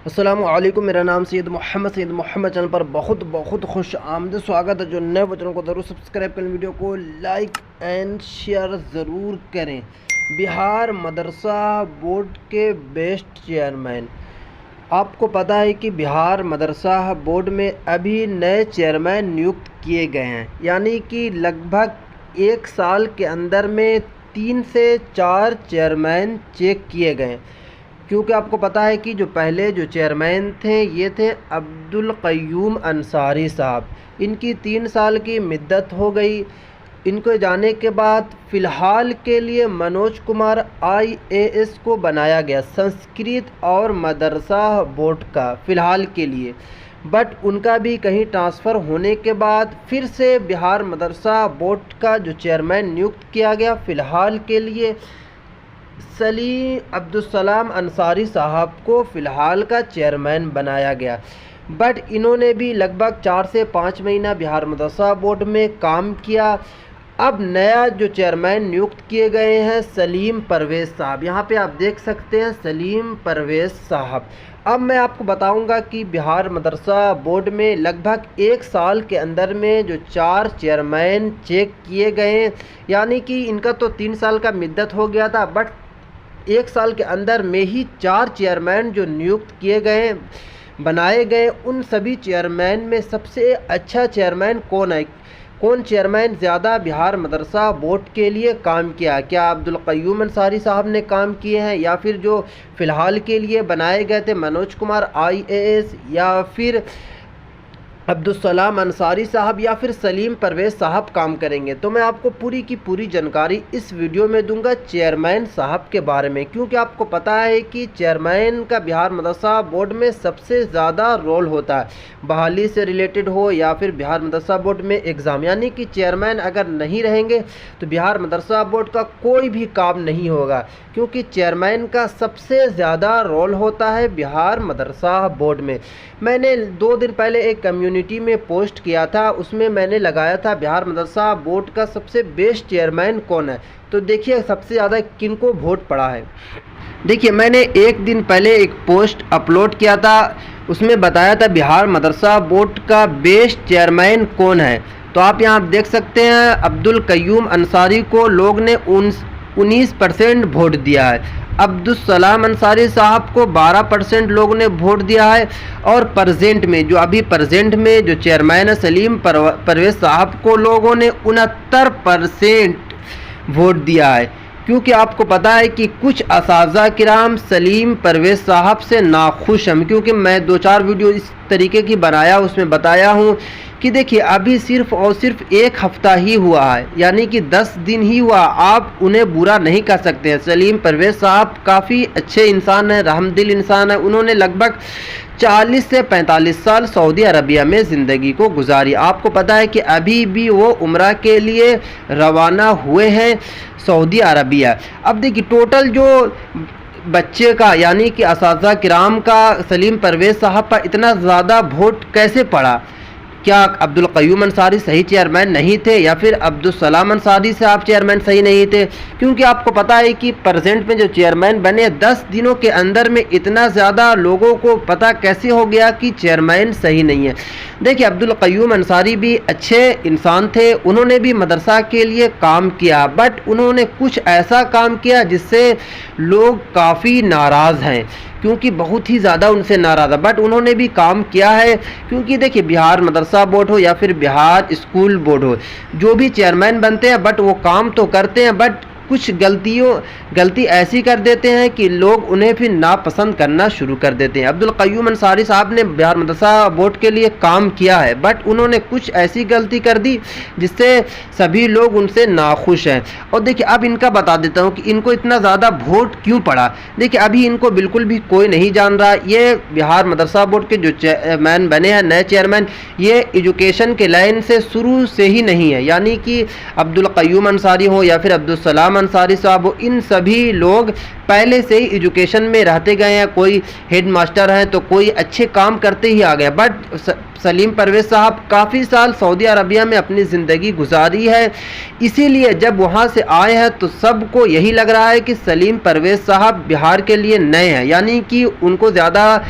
अस्सलामुअलैकुम। मेरा नाम सैयद मोहम्मद चैनल पर बहुत बहुत खुश आमद स्वागत है। जो नए बच्चों को ज़रूर सब्सक्राइब करें, वीडियो को लाइक एंड शेयर ज़रूर करें। बिहार मदरसा बोर्ड के बेस्ट चेयरमैन, आपको पता है कि बिहार मदरसा बोर्ड में अभी नए चेयरमैन नियुक्त किए गए हैं, यानी कि लगभग एक साल के अंदर में 3 से 4 चेयरमैन चेक किए गए। क्योंकि आपको पता है कि जो पहले जो चेयरमैन थे ये थे अब्दुल क़य्यूम अंसारी साहब। इनकी 3 साल की मुद्दत हो गई। इनको जाने के बाद फ़िलहाल के लिए मनोज कुमार IAS को बनाया गया संस्कृत और मदरसा बोर्ड का फ़िलहाल के लिए। बट उनका भी कहीं ट्रांसफ़र होने के बाद फिर से बिहार मदरसा बोर्ड का जो चेयरमैन नियुक्त किया गया फ़िलहाल के लिए सलीम अब्दुलसलाम अंसारी साहब को फ़िलहाल का चेयरमैन बनाया गया। बट इन्होंने भी लगभग 4 से 5 महीना बिहार मदरसा बोर्ड में काम किया। अब नया जो चेयरमैन नियुक्त किए गए हैं सलीम परवेज़ साहब, यहाँ पे आप देख सकते हैं सलीम परवेज़ साहब। अब मैं आपको बताऊंगा कि बिहार मदरसा बोर्ड में लगभग एक साल के अंदर में जो 4 चेयरमैन चेक किए गए, यानी कि इनका तो 3 साल का मुद्दत हो गया था, बट एक साल के अंदर में ही 4 चेयरमैन जो नियुक्त किए गए बनाए गए, उन सभी चेयरमैन में सबसे अच्छा चेयरमैन कौन है? कौन चेयरमैन ज़्यादा बिहार मदरसा बोर्ड के लिए काम किया? क्या अब्दुल क़य्यूम अंसारी साहब ने काम किए हैं, या फिर जो फ़िलहाल के लिए बनाए गए थे मनोज कुमार IAS, या फिर अब्दुलसलाम अंसारी साहब, या फिर सलीम परवेज़ साहब काम करेंगे? तो मैं आपको पूरी की पूरी जानकारी इस वीडियो में दूंगा चेयरमैन साहब के बारे में। क्योंकि आपको पता है कि चेयरमैन का बिहार मदरसा बोर्ड में सबसे ज़्यादा रोल होता है, बहाली से रिलेटेड हो या फिर बिहार मदरसा बोर्ड में एग्ज़ाम। यानी कि चेयरमैन अगर नहीं रहेंगे तो बिहार मदरसा बोर्ड का कोई भी काम नहीं होगा, क्योंकि चेयरमैन का सबसे ज़्यादा रोल होता है बिहार मदरसा बोर्ड में। मैंने 2 दिन पहले एक कम्युनिटी में पोस्ट किया था, उसमें मैंने लगाया था बिहार मदरसा बोर्ड का सबसे बेस्ट चेयरमैन कौन है। तो देखिए सबसे ज़्यादा किनको वोट पड़ा है। देखिए मैंने एक दिन पहले एक पोस्ट अपलोड किया था, उसमें बताया था बिहार मदरसा बोर्ड का बेस्ट चेयरमैन कौन है। तो आप यहाँ देख सकते हैं अब्दुल क़य्यूम अंसारी को लोग ने 19% वोट दिया है। अब्दुलसलाम अंसारी साहब को 12% लोगों ने वोट दिया है। और प्रेजेंट में जो चेयरमैन है सलीम परवेज़ साहब को लोगों ने 69% वोट दिया है। क्योंकि आपको पता है कि कुछ असातिज़ा किराम सलीम परवेज़ साहब से नाखुश हैं। क्योंकि मैं 2-4 वीडियो इस तरीके की बनाया, उसमें बताया हूँ कि देखिए अभी सिर्फ़ और सिर्फ 1 हफ़्ता ही हुआ है, यानी कि 10 दिन ही हुआ। आप उन्हें बुरा नहीं कर सकते हैं। सलीम परवेज़ साहब काफ़ी अच्छे इंसान हैं, रहमदिल इंसान है। उन्होंने लगभग 40 से 45 साल सऊदी अरबिया में ज़िंदगी को गुजारी। आपको पता है कि अभी भी वो उम्रा के लिए रवाना हुए हैं सऊदी अरबिया। अब देखिए टोटल जो बच्चे का, यानी कि असातिज़ा किराम का सलीम परवेज़ साहब पर इतना ज़्यादा वोट कैसे पड़ा? क्या अब्दुल क़य्यूम अंसारी सही चेयरमैन नहीं थे, या फिर अब्दुलसलाम अंसारी साहब चेयरमैन सही नहीं थे? क्योंकि आपको पता है कि प्रेजेंट में जो चेयरमैन बने 10 दिनों के अंदर में इतना ज़्यादा लोगों को पता कैसे हो गया कि चेयरमैन सही नहीं है। देखिए अब्दुल क़य्यूम अंसारी भी अच्छे इंसान थे, उन्होंने भी मदरसा के लिए काम किया, बट उन्होंने कुछ ऐसा काम किया जिससे लोग काफ़ी नाराज़ हैं, क्योंकि बहुत ही ज़्यादा उनसे नाराज़ है। बट उन्होंने भी काम किया है। क्योंकि देखिए बिहार मदरसा बोर्ड हो या फिर बिहार स्कूल बोर्ड हो, जो भी चेयरमैन बनते हैं बट वो काम तो करते हैं, बट कुछ गलती ऐसी कर देते हैं कि लोग उन्हें फिर नापसंद करना शुरू कर देते हैं। अब्दुल क़य्यूम अंसारी साहब ने बिहार मदरसा बोर्ड के लिए काम किया है, बट उन्होंने कुछ ऐसी गलती कर दी जिससे सभी लोग उनसे नाखुश हैं। और देखिए अब इनका बता देता हूँ कि इनको इतना ज़्यादा वोट क्यों पड़ा। देखिए अभी इनको बिल्कुल भी कोई नहीं जान रहा। ये बिहार मदरसा बोर्ड के जो चेयरमैन बने हैं, नए चेयरमैन, ये एजुकेशन के लाइन से शुरू से ही नहीं है। यानी कि अब्दुल क़य्यूम अंसारी हो या फिर अब्दुलसलाम अंसारी साहब हो, इन सभी लोग पहले से ही एजुकेशन में रहते गए हैं। कोई हेड मास्टर हैं तो कोई अच्छे काम करते ही आ गए। बट सलीम परवेज़ साहब काफ़ी साल सऊदी अरबिया में अपनी ज़िंदगी गुजारी है, इसीलिए जब वहाँ से आए हैं तो सबको यही लग रहा है कि सलीम परवेज़ साहब बिहार के लिए नए हैं, यानी कि उनको ज़्यादा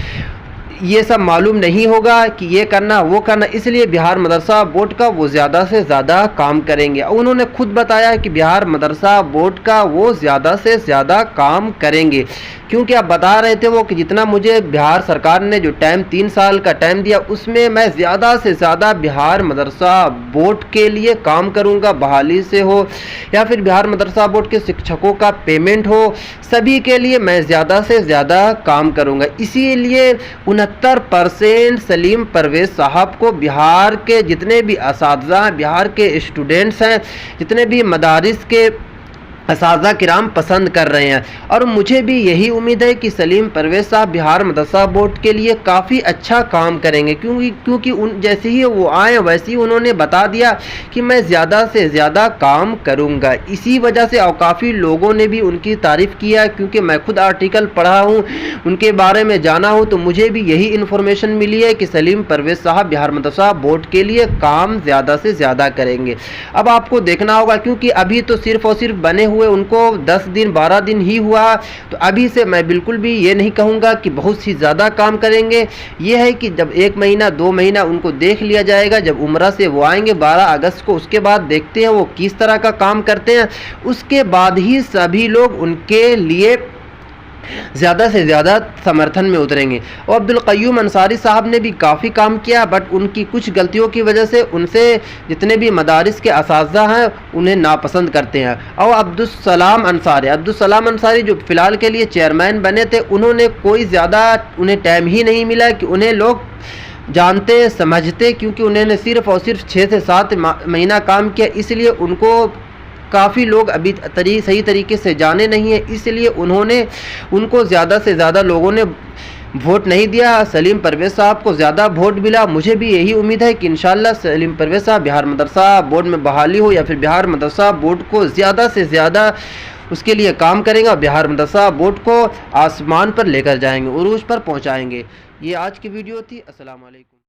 ये सब मालूम नहीं होगा कि ये करना वो करना, इसलिए बिहार मदरसा बोर्ड का वो ज़्यादा से ज़्यादा काम करेंगे। और उन्होंने खुद बताया कि बिहार मदरसा बोर्ड का वो ज़्यादा से ज़्यादा काम करेंगे, क्योंकि आप बता रहे थे वो कि जितना मुझे बिहार सरकार ने जो टाइम 3 साल का टाइम दिया उसमें मैं ज़्यादा से ज़्यादा बिहार मदरसा बोर्ड के लिए काम करूँगा, बहाली से हो या फिर बिहार मदरसा बोर्ड के शिक्षकों का पेमेंट हो, सभी के लिए मैं ज़्यादा से ज़्यादा काम करूँगा। इसीलिए 69% सलीम परवेज़ साहब को बिहार के जितने भी असातिज़ा, बिहार के स्टूडेंट्स हैं, जितने भी मदारिस के असातिज़ा किराम पसंद कर रहे हैं। और मुझे भी यही उम्मीद है कि सलीम परवेज़ साहब बिहार मदरसा बोर्ड के लिए काफ़ी अच्छा काम करेंगे, क्योंकि उन जैसे ही वो आए वैसे ही उन्होंने बता दिया कि मैं ज़्यादा से ज़्यादा काम करूंगा। इसी वजह से और काफ़ी लोगों ने भी उनकी तारीफ़ किया, क्योंकि मैं खुद आर्टिकल पढ़ा हूँ, उनके बारे में जाना हूँ, तो मुझे भी यही इन्फॉर्मेशन मिली है कि सलीम परवेज़ साहब बिहार मदरसा बोर्ड के लिए काम ज़्यादा से ज़्यादा करेंगे। अब आपको देखना होगा, क्योंकि अभी तो सिर्फ़ और सिर्फ बने हुए उनको 10 दिन 12 दिन ही हुआ, तो अभी से मैं बिल्कुल भी ये नहीं कहूँगा कि बहुत ही ज़्यादा काम करेंगे। ये है कि जब 1 महीना 2 महीना उनको देख लिया जाएगा, जब उम्रा से वो आएंगे 12 अगस्त को, उसके बाद देखते हैं वो किस तरह का काम करते हैं, उसके बाद ही सभी लोग उनके लिए ज़्यादा से ज़्यादा समर्थन में उतरेंगे। और अब्दुल क़य्यूम अंसारी साहब ने भी काफ़ी काम किया, बट उनकी कुछ गलतियों की वजह से उनसे जितने भी मदारिस के असातिज़ा हैं उन्हें नापसंद करते हैं। और अब्दुल सलाम अंसारी जो फ़िलहाल के लिए चेयरमैन बने थे, उन्होंने कोई ज़्यादा उन्हें टाइम ही नहीं मिला कि उन्हें लोग जानते समझते, क्योंकि उन्होंने सिर्फ़ और सिर्फ 6 से 7 महीना काम किया, इसलिए उनको काफ़ी लोग अभी सही तरीके से जाने नहीं हैं, इसलिए उनको ज़्यादा से ज़्यादा लोगों ने वोट नहीं दिया। सलीम परवेज़ साहब को ज़्यादा वोट मिला। मुझे भी यही उम्मीद है कि इंशाल्लाह सलीम परवेज़ साहब बिहार मदरसा बोर्ड में बहाली हो या फिर बिहार मदरसा बोर्ड को ज़्यादा से ज़्यादा उसके लिए काम करेंगे और बिहार मदरसा बोर्ड को आसमान पर लेकर जाएंगे, उरूज पर पहुँचाएँगे। ये आज की वीडियो थी। अस्सलाम वालेकुम।